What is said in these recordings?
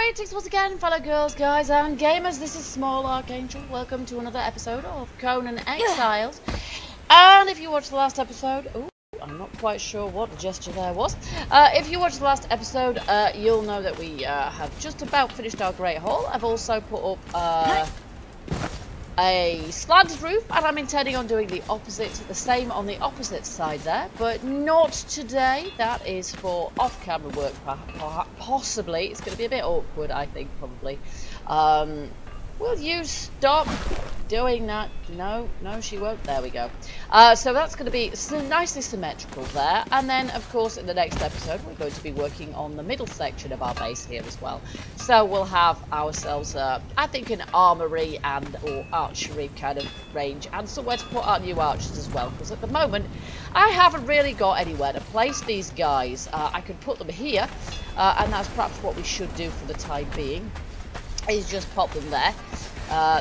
Greetings once again, fellow girls, guys, and gamers. This is Small Archangel. Welcome to another episode of Conan Exiles. And if you watched the last episode, I'm not quite sure what the gesture there was. If you watched the last episode, you'll know that we have just about finished our Great Hall. I've also put up a slanted roof, and I'm intending on doing the same on the opposite side there, but not today. That is for off-camera work, possibly. It's going to be a bit awkward, I think, probably. Will you stop doing that? No, she won't. There we go. So that's going to be nicely symmetrical there. And then, of course, in the next episode, we're going to be working on the middle section of our base here as well. So we'll have ourselves, I think, an armory or archery kind of range, and somewhere to put our new archers as well. Because at the moment, I haven't really got anywhere to place these guys. I could put them here, and that's perhaps what we should do for the time being. Is just pop them there.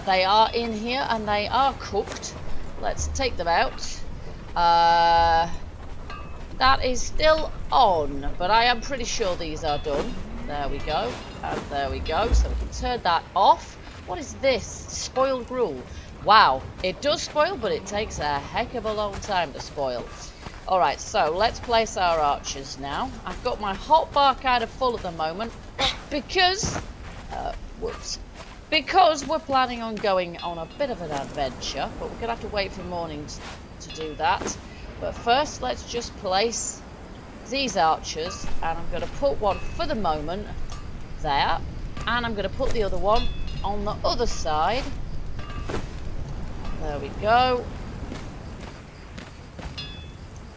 They are in here and they are cooked. Let's take them out. That is still on, but I am pretty sure these are done. There we go, and there we go. So we can turn that off. What is this? Spoiled gruel. Wow, it does spoil, but it takes a heck of a long time to spoil. Alright, so let's place our archers now. I've got my hotbar kind of full at the moment because because we're planning on going on a bit of an adventure, but we're going to have to wait for morning to do that. But first, let's just place these archers, and I'm going to put one for the moment there, and I'm going to put the other one on the other side. There we go.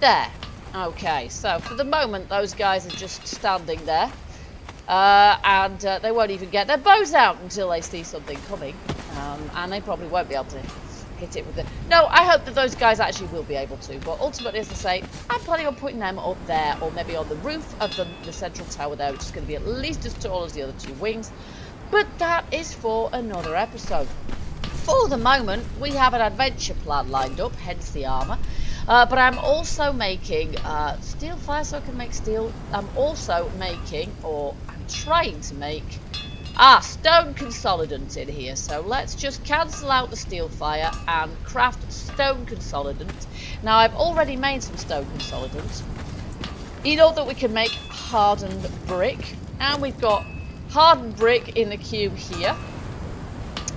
There. Okay, so for the moment, those guys are just standing there. And they won't even get their bows out until they see something coming. And they probably won't be able to hit it with it. No, I hope that those guys actually will be able to. But ultimately, as I say, I'm planning on putting them up there, or maybe on the roof of the central tower there, which is going to be at least as tall as the other two wings. But that is for another episode. For the moment, we have an adventure plan lined up, hence the armour. But I'm also making steel fire so I can make steel. I'm also making, or I'm trying to make, stone consolidant in here. So let's just cancel out the steel fire and craft stone consolidant. Now I've already made some stone consolidant. You know that we can make hardened brick, and we've got hardened brick in the cube here.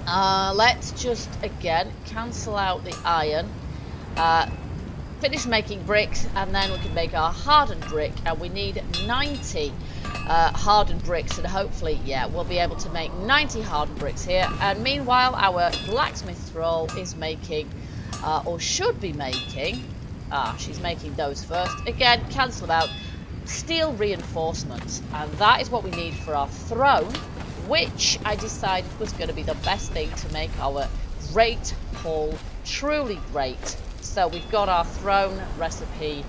Let's just again cancel out the iron. Finish making bricks, and then we can make our hardened brick, and we need 90 hardened bricks, and hopefully, yeah, we'll be able to make 90 hardened bricks here. And meanwhile, our blacksmith thrall is making, or should be making, she's making those first. Again, cancel them out. Steel reinforcements, and that is what we need for our throne, which I decided was going to be the best thing to make our great hall truly great. So we've got our throne recipe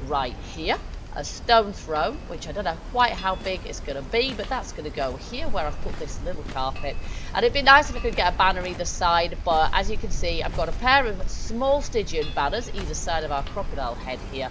right here. A stone throne, which I don't know quite how big it's going to be, but that's going to go here where I've put this little carpet. And it'd be nice if I could get a banner either side, but as you can see, I've got a pair of small Stygian banners either side of our crocodile head here.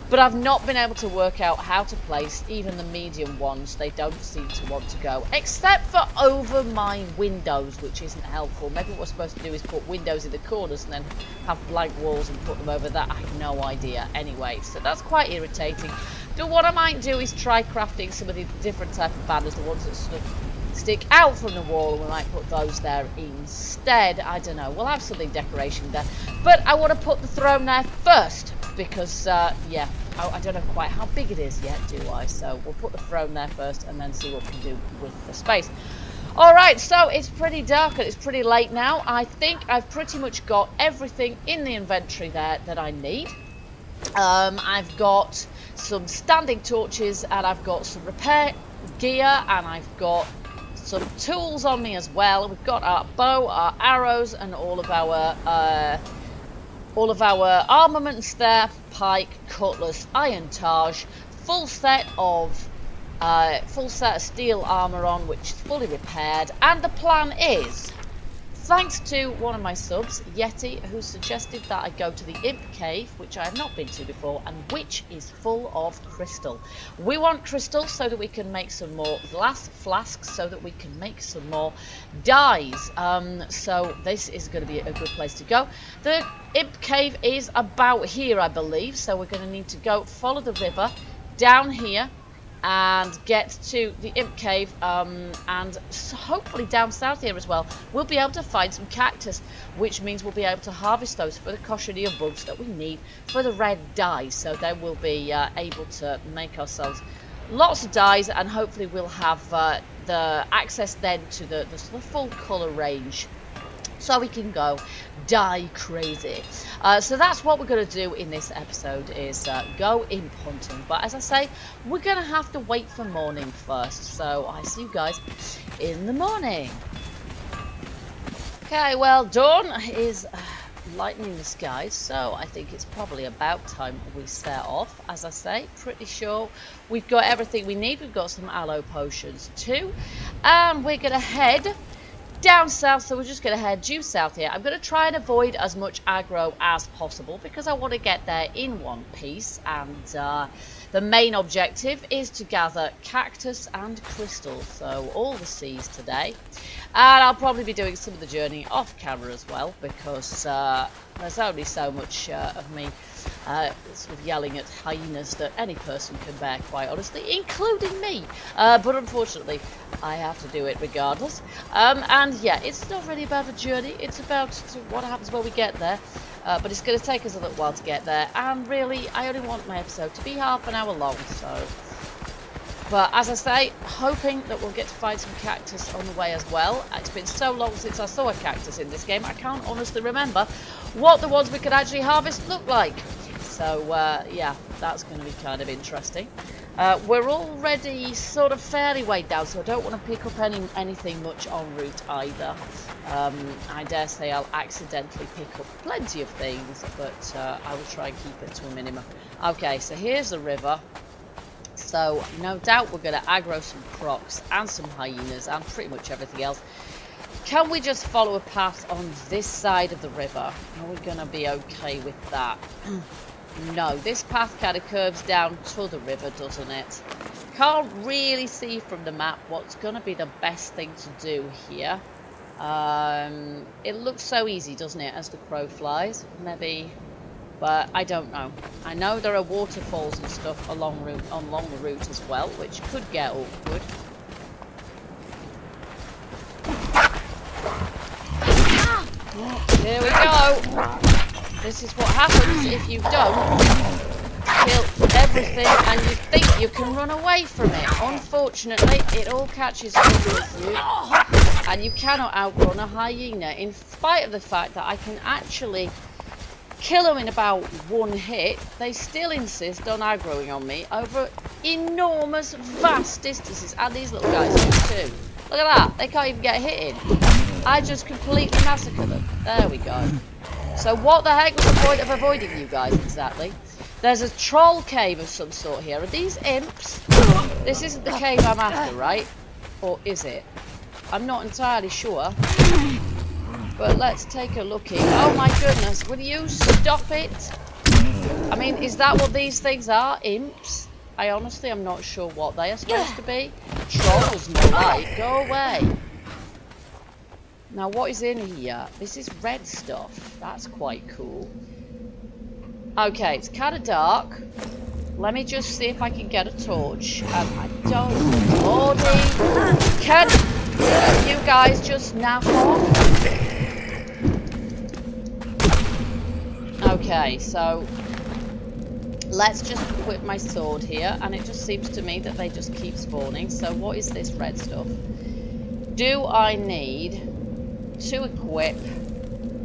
But I've not been able to work out how to place even the medium ones. They don't seem to want to go, except for over my windows, which isn't helpful. Maybe what we're supposed to do is put windows in the corners and then have blank walls and put them over that. I have no idea. Anyway, so that's quite irritating. So what I might do is try crafting some of the different type of banners, the ones that sort of stick out from the wall, and we might put those there instead. I don't know. We'll have something decoration there. But I want to put the throne there first, because, yeah, I don't know quite how big it is yet, do I? So we'll put the throne there first and then see what we can do with the space. Alright, so it's pretty dark and it's pretty late now. I think I've pretty much got everything in the inventory there that I need. I've got some standing torches, and I've got some repair gear, and I've got some tools on me as well. We've got our bow, our arrows, and all of our armaments there: pike, cutlass, iron targe, full set of steel armor on, which is fully repaired. And the plan is Thanks to one of my subs, Yeti, who suggested that I go to the Imp Cave, which I have not been to before, and which is full of crystal. We want crystal so that we can make some more glass flasks, so that we can make some more dyes. So this is going to be a good place to go. The Imp Cave is about here, I believe, so we're going to need to go follow the river down here and get to the Imp Cave, and hopefully down south here as well we'll be able to find some cactus, which means we'll be able to harvest those for the cochineal bugs that we need for the red dye. So then we'll be able to make ourselves lots of dyes, and hopefully we'll have the access then to the sort of full colour range, so we can go dye crazy. So that's what we're going to do in this episode, is go imp hunting. But as I say, we're going to have to wait for morning first. So I see you guys in the morning. Okay, well, dawn is lightening the skies, so I think it's probably about time we set off. As I say, pretty sure we've got everything we need. We've got some aloe potions too. And we're going to head down south, so we're just going to head due south here. I'm going to try and avoid as much aggro as possible because I want to get there in one piece, and the main objective is to gather cactus and crystal, so all the C's today. And I'll probably be doing some of the journey off camera as well, because there's only so much of me sort of yelling at hyenas that any person can bear, quite honestly, including me. But unfortunately, I have to do it regardless. And yeah, it's not really about a journey, it's about what happens when we get there. But it's going to take us a little while to get there, and really, I only want my episode to be half an hour long, so... But as I say, hoping that we'll get to find some cactus on the way as well. It's been so long since I saw a cactus in this game, I can't honestly remember what the ones we could actually harvest look like. So yeah, that's going to be kind of interesting. We're already sort of fairly weighed down, so I don't want to pick up anything much en route either. I dare say I'll accidentally pick up plenty of things, but I will try and keep it to a minimum. Okay, so here's the river. So no doubt we're going to aggro some crocs and some hyenas and pretty much everything else. Can we just follow a path on this side of the river? Are we going to be okay with that? No, this path kind of curves down to the river, doesn't it? Can't really see from the map what's going to be the best thing to do here. It looks so easy, doesn't it, as the crow flies? Maybe... But I don't know. I know there are waterfalls and stuff along the route as well, which could get awkward. Here we go. This is what happens if you don't kill everything and you think you can run away from it. Unfortunately, it all catches up with you, and you cannot outrun a hyena, in spite of the fact that I can actually kill them in about one hit. They still insist on aggroing on me over enormous, vast distances. And these little guys do too. Look at that. They can't even get hit in. I just completely massacre them. There we go. So what the heck was the point of avoiding you guys exactly? There's a troll cave of some sort here. Are these imps? This isn't the cave I'm after, right? Or is it? I'm not entirely sure. But let's take a looky. Oh my goodness, will you stop it? I mean, is that what these things are? Imps? I honestly am not sure what they are supposed to be. Trolls, more like. Go away. Now, what is in here? This is red stuff. That's quite cool. Okay, it's kind of dark. Let me just see if I can get a torch. I don't... Lordy! Can you guys just nap off? Okay, so let's just equip my sword here, and it just seems to me that they just keep spawning. So what is this red stuff? Do I need to equip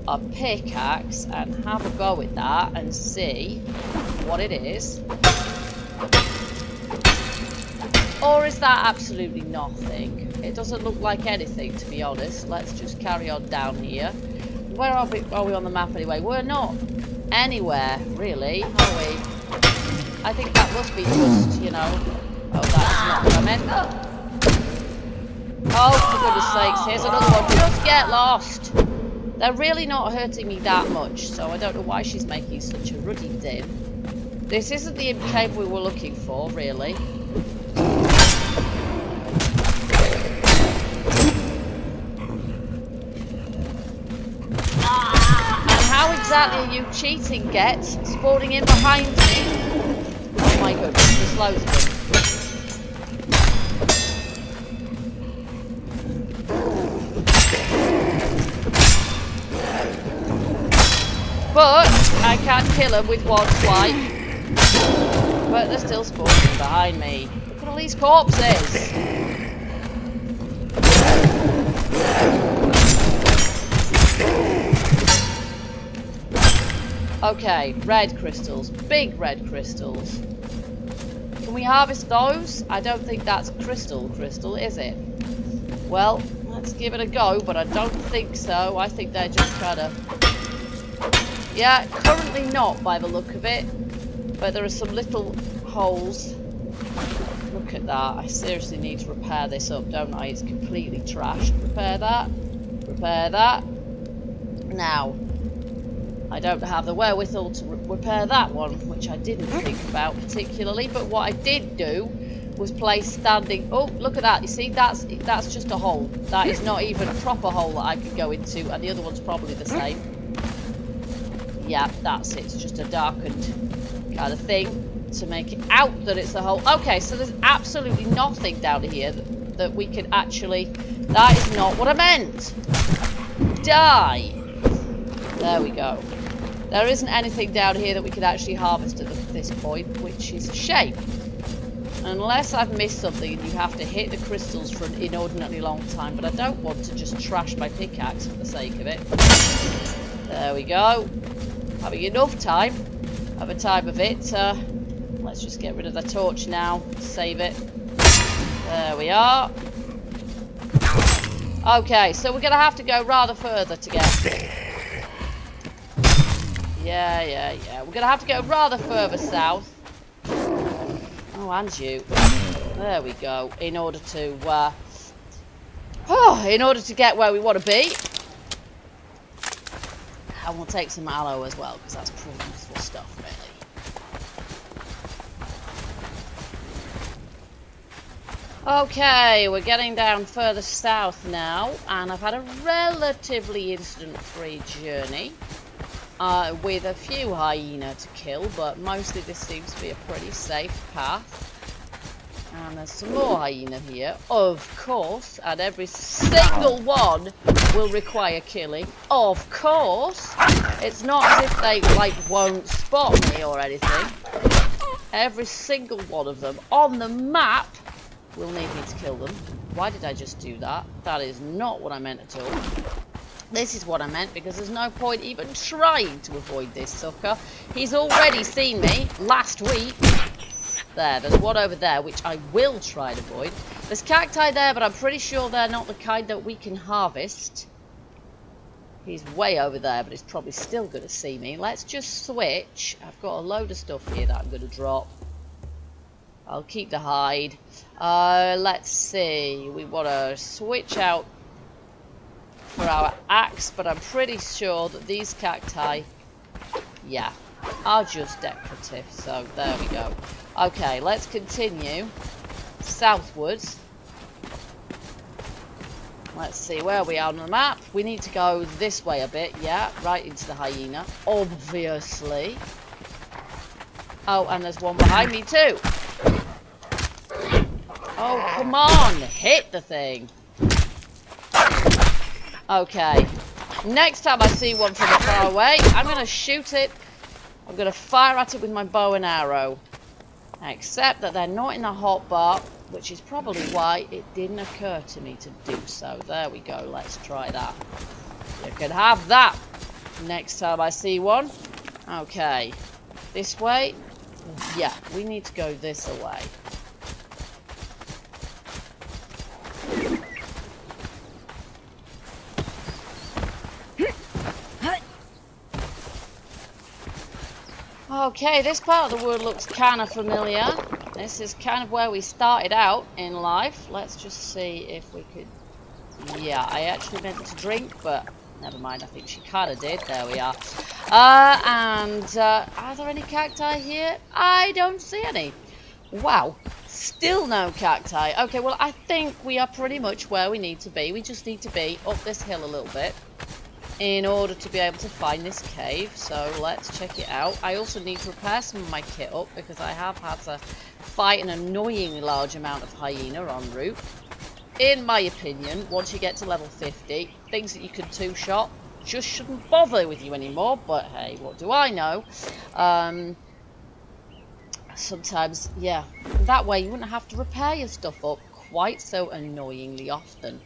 a pickaxe and have a go at that and see what it is? Or is that absolutely nothing? It doesn't look like anything, to be honest. Let's just carry on down here. Where are we on the map anyway? We're not anywhere, really, are we? I think that must be just, you know... Oh, that's not what I meant. Oh, for goodness sakes, here's another one. Just get lost. They're really not hurting me that much, so I don't know why she's making such a ruddy din. This isn't the imp cave we were looking for, really. And how exactly are you cheating, Get? Spawning in behind me? Oh my goodness, there's loads of them. But I can't kill them with one swipe. But they're still spawning behind me. Look at all these corpses. Okay, red crystals. Big red crystals. Can we harvest those? I don't think that's crystal, is it? Well, let's give it a go, but I don't think so. I think they're just kind of... Yeah, currently not by the look of it, but there are some little holes. Look at that. I seriously need to repair this up, don't I? It's completely trashed. Repair that. Repair that. Now, I don't have the wherewithal to repair that one, which I didn't think about particularly, but what I did do was place standing... Oh, look at that. You see, that's just a hole. That is not even a proper hole that I could go into, and the other one's probably the same. Yeah, that's it. It's just a darkened kind of thing to make it out that it's a hole. Okay, so there's absolutely nothing down here that we can actually... That is not what I meant. Die. There we go. There isn't anything down here that we can actually harvest at this point, which is a shame. Unless I've missed something and you have to hit the crystals for an inordinately long time, but I don't want to just trash my pickaxe for the sake of it. There we go. Having enough time. Have a time of it. Let's just get rid of the torch now. Save it. There we are. Okay, so we're going to have to go rather further to get... Yeah. We're going to have to go rather further south. Oh, and you. There we go. In order to get where we want to be. And we'll take some aloe as well, because that's pretty useful stuff, really. Okay, we're getting down further south now, and I've had a relatively incident-free journey. With a few hyena to kill, but mostly this seems to be a pretty safe path. And there's some more hyena here, of course, and every single one will require killing, of course. It's not as if they, like, won't spot me or anything. Every single one of them on the map will need me to kill them. Why did I just do that? That is not what I meant at all. This is what I meant, because there's no point even trying to avoid this sucker. He's already seen me last week. There's one over there, which I will try and avoid. There's cacti there, but I'm pretty sure they're not the kind that we can harvest. He's way over there, but he's probably still going to see me. Let's just switch. I've got a load of stuff here that I'm going to drop. I'll keep the hide. Let's see. We want to switch out for our axe, but I'm pretty sure that these cacti, yeah, are just decorative. So there we go. Okay, let's continue southwards. Let's see where we are on the map. We need to go this way a bit, yeah, right into the hyena, obviously. Oh, and there's one behind me too. Oh, come on, hit the thing. Okay, next time I see one from far away, I'm going to shoot it. I'm going to fire at it with my bow and arrow. Except that they're not in the hotbar, which is probably why it didn't occur to me to do so. There we go, let's try that. You can have that next time I see one. Okay, this way? Yeah, we need to go this way. Okay, this part of the world looks kind of familiar. This is kind of where we started out in life. Let's just see if we could... Yeah, I actually meant to drink, but never mind. I think she kind of did. There we are. Are there any cacti here? I don't see any. Wow. Still no cacti. Okay, well, I think we are pretty much where we need to be. We just need to be up this hill a little bit in order to be able to find this cave. So let's check it out. I also need to repair some of my kit up because I have had to fight an annoyingly large amount of hyena en route. In my opinion, once you get to level 50, things that you can two-shot just shouldn't bother with you anymore. But hey, what do I know? Sometimes, yeah, that way you wouldn't have to repair your stuff up quite so annoyingly often.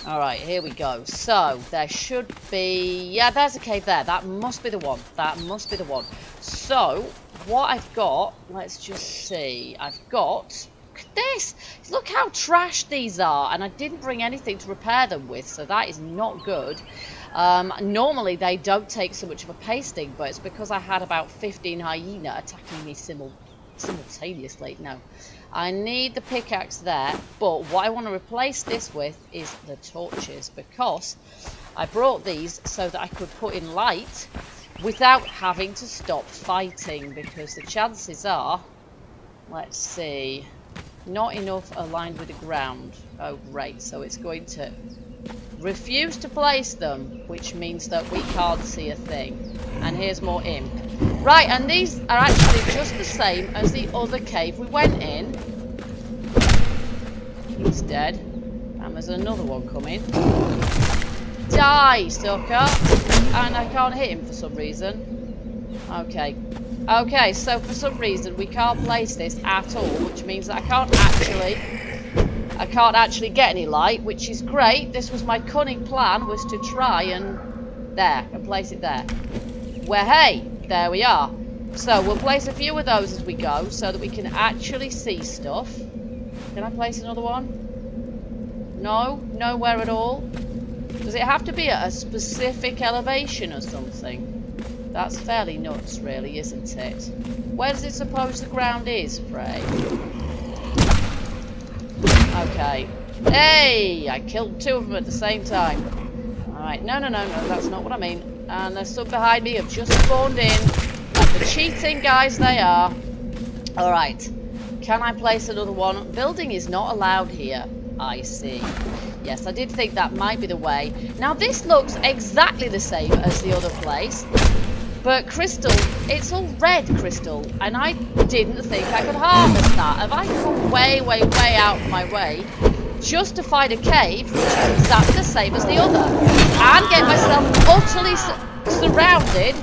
Alright, here we go. So, there should be... Yeah, there's a cave there. That must be the one. That must be the one. So, what I've got... Let's just see. I've got... Look at this! Look how trashed these are. And I didn't bring anything to repair them with, so that is not good. Normally, they don't take so much of a pasting, but it's because I had about 15 hyena attacking me simultaneously. No. I need the pickaxe there, but what I want to replace this with is the torches, because I brought these so that I could put in light without having to stop fighting, because the chances are, let's see, not enough aligned with the ground. Oh great, so it's going to refuse to place them, which means that we can't see a thing. And here's more imp. Right, and these are actually just the same as the other cave we went in. He's dead. And there's another one coming. Die, sucker! And I can't hit him for some reason. Okay. Okay, so for some reason we can't place this at all, which means that I can't actually get any light, which is great. This was my cunning plan, was to try and place it there. Where, hey, there we are. So we'll place a few of those as we go so that we can actually see stuff. Can I place another one? No? Nowhere at all? Does it have to be at a specific elevation or something? That's fairly nuts, really, isn't it? Where does it suppose the ground is, Frey? Okay. Hey! I killed two of them at the same time. Alright, no, that's not what I mean. And there's some behind me have just spawned in. The cheating guys they are. Alright. Can I place another one? Building is not allowed here. I see. Yes, I did think that might be the way. Now this looks exactly the same as the other place. But crystal, it's all red crystal. And I didn't think I could harvest that. Have I come way out of my way just to find a cave which is exactly the same as the other, and get myself utterly surrounded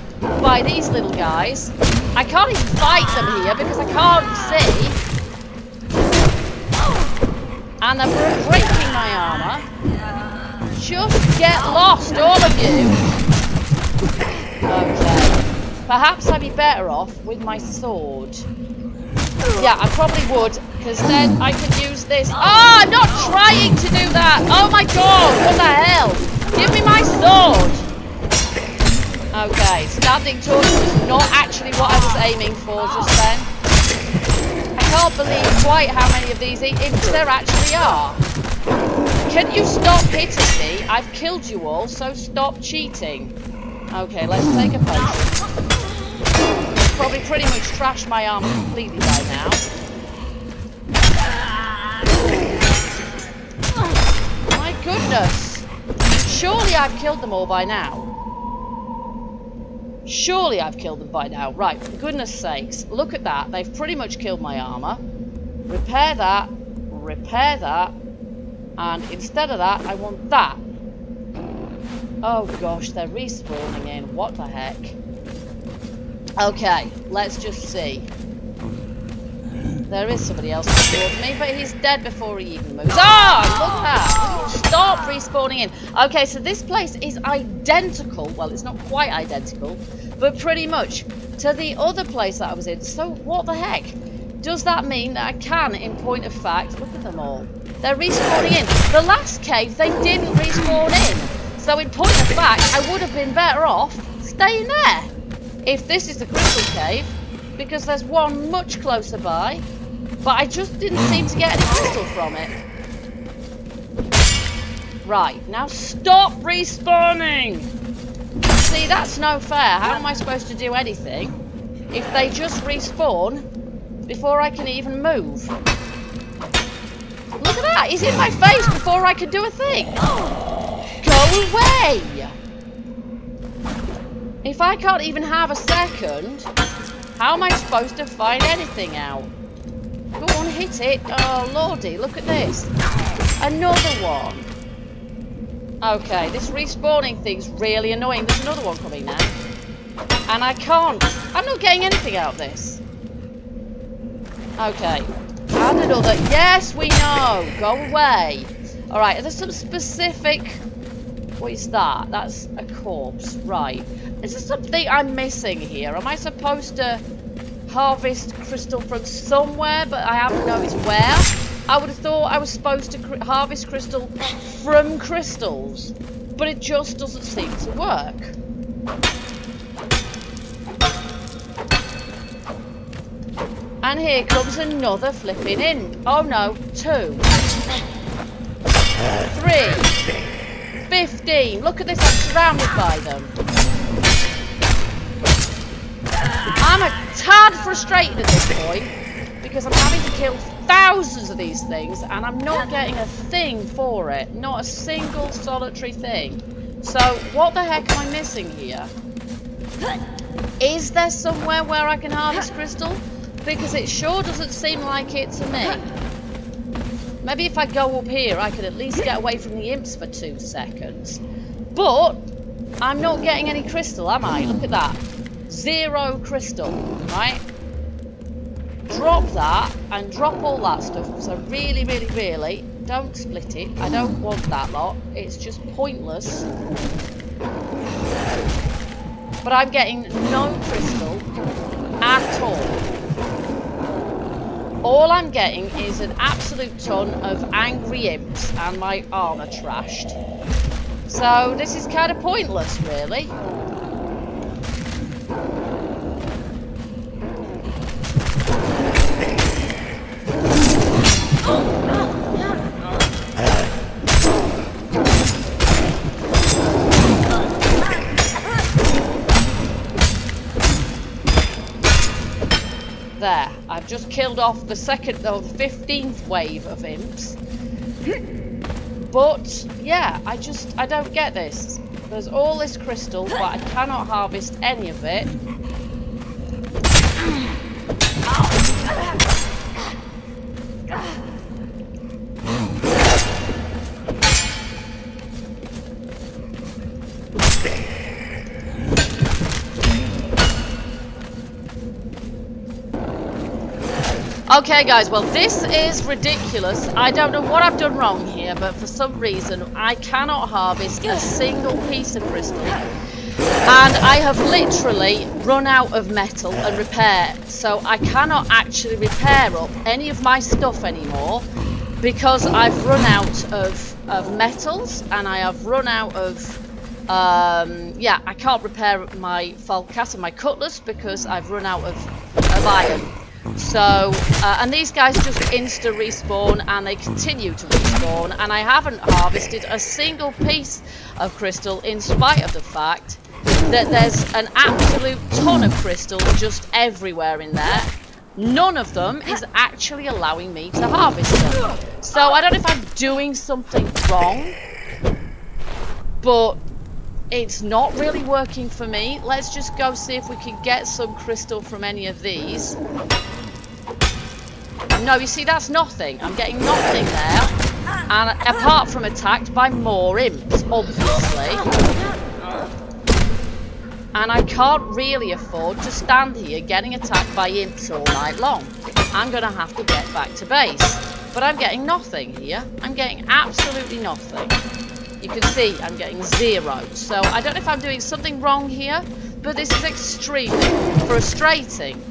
by these little guys? I can't even fight them here because I can't see, and they're breaking my armor. Just get lost, all of you. Okay, perhaps I'd be better off with my sword. Yeah, I probably would, because then I could use this. Ah, I'm not trying to do that! Oh my god, what the hell? Give me my sword! Okay, standing torch was not actually what I was aiming for just then. I can't believe quite how many of these imps there actually are. Can you stop hitting me? I've killed you all, so stop cheating. Okay, let's take a potion. Probably pretty much trashed my armor completely by now. My goodness! Surely I've killed them all by now. Surely I've killed them by now. Right, for goodness sakes, look at that. They've pretty much killed my armor. Repair that, and instead of that, I want that. Oh gosh, they're respawning in. What the heck? Okay, let's just see. There is somebody else towards me, but he's dead before he even moves. Ah, look at that! Stop respawning in. Okay, so this place is identical. Well, it's not quite identical, but pretty much to the other place that I was in. So what the heck? Does that mean that I can, in point of fact, look at them all. They're respawning in. The last cave, they didn't respawn in. So in point of fact, I would have been better off staying there. If this is the crystal cave, because there's one much closer by. But I just didn't seem to get any crystal from it. Right, now stop respawning! See, that's no fair. How am I supposed to do anything if they just respawn before I can even move? Look at that! He's in my face before I can do a thing! Go away! If I can't even have a second, how am I supposed to find anything out? Go on, hit it. Oh, lordy, look at this. Another one. Okay, this respawning thing's really annoying. There's another one coming now. And I can't. I'm not getting anything out of this. Okay. And another. Yes, we know. Go away. Alright, are there some specific... What is that? That's a corpse. Right. Is there something I'm missing here? Am I supposed to harvest crystal from somewhere, but I haven't noticed where? I would have thought I was supposed to harvest crystal from crystals, but it just doesn't seem to work. And here comes another flipping in. Oh no, 2. 3. 15. Look at this, I'm surrounded by them. I'm a tad frustrated at this point because I'm having to kill thousands of these things and I'm not getting a thing for it. Not a single solitary thing. So what the heck am I missing here? Is there somewhere where I can harvest crystal? Because it sure doesn't seem like it to me. Maybe if I go up here I could at least get away from the imps for 2 seconds. But I'm not getting any crystal, am I? Look at that. 0 crystal, right? Drop that and drop all that stuff. So really, really, really, don't split it. I don't want that lot. It's just pointless. But I'm getting no crystal at all. All I'm getting is an absolute ton of angry imps and my armour trashed. So this is kind of pointless, really. There, I've just killed off the 15th wave of imps. But, yeah, I don't get this. There's all this crystal, but I cannot harvest any of it. Okay guys, well this is ridiculous. I don't know what I've done wrong here, but for some reason I cannot harvest a single piece of crystal. And I have literally run out of metal and repair, so I cannot actually repair up any of my stuff anymore because I've run out of metals and I have run out of yeah, I can't repair my falcata, my cutlass, because I've run out of iron. So, and these guys just insta respawn and they continue to respawn, and I haven't harvested a single piece of crystal in spite of the fact that there's an absolute ton of crystal just everywhere in there. None of them is actually allowing me to harvest them. So I don't know if I'm doing something wrong, but it's not really working for me. Let's just go see if we can get some crystal from any of these. No, you see, that's nothing. I'm getting nothing there. And apart from attacked by more imps, obviously. And I can't really afford to stand here getting attacked by imps all night long. I'm going to have to get back to base. But I'm getting nothing here. I'm getting absolutely nothing. You can see I'm getting 0. So I don't know if I'm doing something wrong here, but this is extremely frustrating.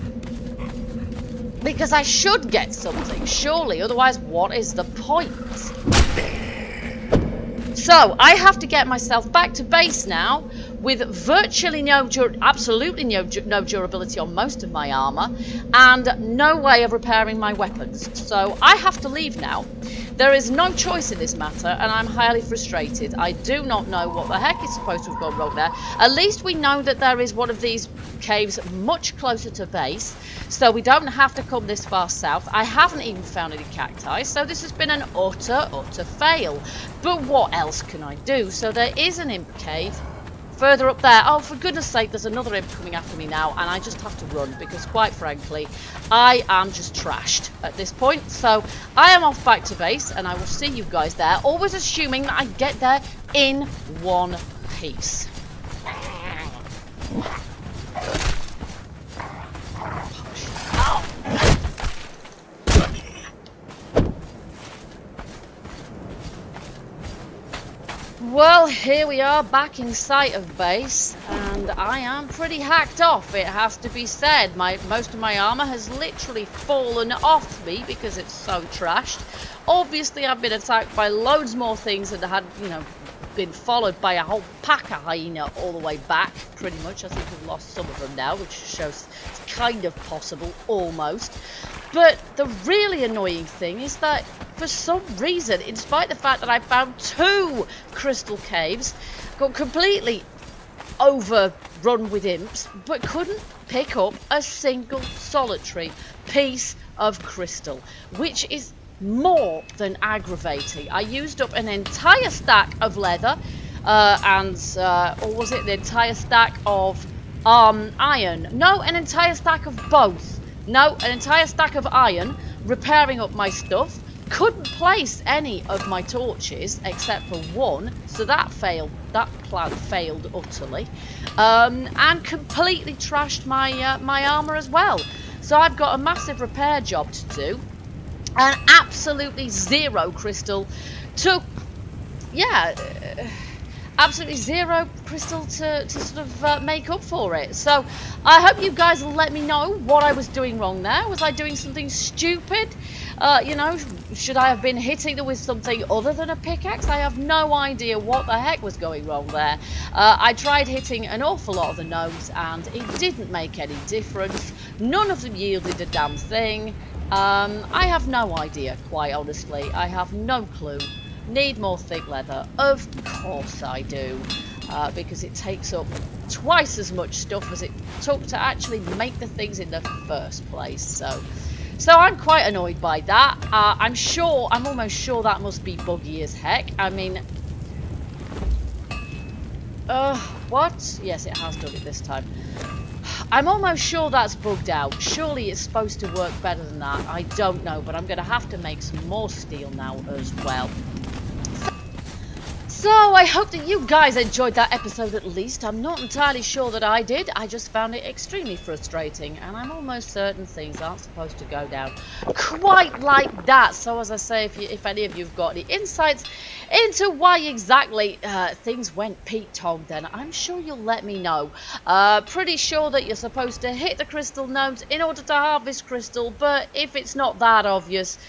Because I should get something, surely, otherwise what is the point? So, I have to get myself back to base now with virtually absolutely no durability on most of my armor, and no way of repairing my weapons. So I have to leave now. There is no choice in this matter, and I'm highly frustrated. I do not know what the heck is supposed to have gone wrong there. At least we know that there is one of these caves much closer to base, so we don't have to come this far south. I haven't even found any cacti, so this has been an utter fail. But what else can I do? So there is an imp cave further up there. Oh, for goodness sake, there's another imp coming after me now, and I just have to run because, quite frankly, I am just trashed at this point. So I am off back to base, and I will see you guys there, always assuming that I get there in one piece. Well, here we are back in sight of base, and I am pretty hacked off, it has to be said. Most of my armor has literally fallen off me because it's so trashed. Obviously, I've been attacked by loads more things and had, you know, been followed by a whole pack of hyena all the way back, pretty much. I think we've lost some of them now, which shows it's kind of possible, almost. But the really annoying thing is that for some reason, in spite of the fact that I found 2 crystal caves, got completely overrun with imps, but couldn't pick up a single solitary piece of crystal, which is more than aggravating. I used up an entire stack of leather or was it the entire stack of iron? No, an entire stack of both. No, an entire stack of iron, repairing up my stuff. Couldn't place any of my torches except for one, so that failed. That plan failed utterly, and completely trashed my my armor as well. So I've got a massive repair job to do, and absolutely zero crystal to, absolutely zero crystal to sort of make up for it. So I hope you guys will let me know what I was doing wrong there. Was I doing something stupid? You know, should I have been hitting them with something other than a pickaxe? I have no idea what the heck was going wrong there. I tried hitting an awful lot of the gnomes and it didn't make any difference. None of them yielded a damn thing. I have no idea, quite honestly. I have no clue. Need more thick leather? Of course I do. Because it takes up twice as much stuff as it took to actually make the things in the first place. So I'm quite annoyed by that. I'm almost sure that must be buggy as heck. I mean, what? Yes, it has done it this time. I'm almost sure that's bugged out. Surely it's supposed to work better than that. I don't know, but I'm going to have to make some more steel now as well. So I hope that you guys enjoyed that episode at least. I'm not entirely sure that I did. I just found it extremely frustrating, and I'm almost certain things aren't supposed to go down quite like that. So as I say, if any of you've got any insights into why exactly things went Pete-tong, then I'm sure you'll let me know. Pretty sure that you're supposed to hit the crystal nodes in order to harvest crystal, but if it's not that obvious,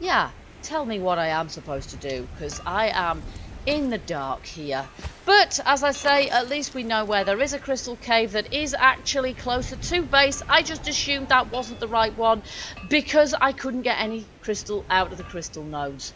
yeah, tell me what I am supposed to do, because I am in the dark here. But as I say, at least we know where there is a crystal cave that is actually closer to base. I just assumed that wasn't the right one because I couldn't get any crystal out of the crystal nodes.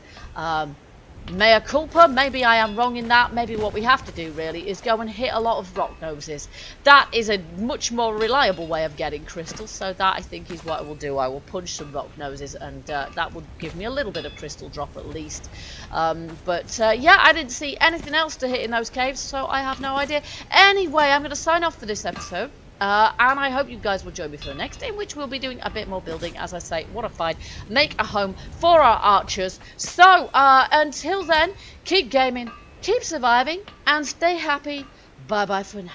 Mea culpa, maybe I am wrong in that. Maybe what we have to do really is go and hit a lot of rock noses. That is a much more reliable way of getting crystals, so that I think is what I will do. I will punch some rock noses, and that would give me a little bit of crystal drop at least. Yeah, I didn't see anything else to hit in those caves, so I have no idea. Anyway, I'm going to sign off for this episode. And I hope you guys will join me for the next, in which we'll be doing a bit more building. As I say, what a find. Make a home for our archers. So, until then, keep gaming, keep surviving, and stay happy. Bye-bye for now.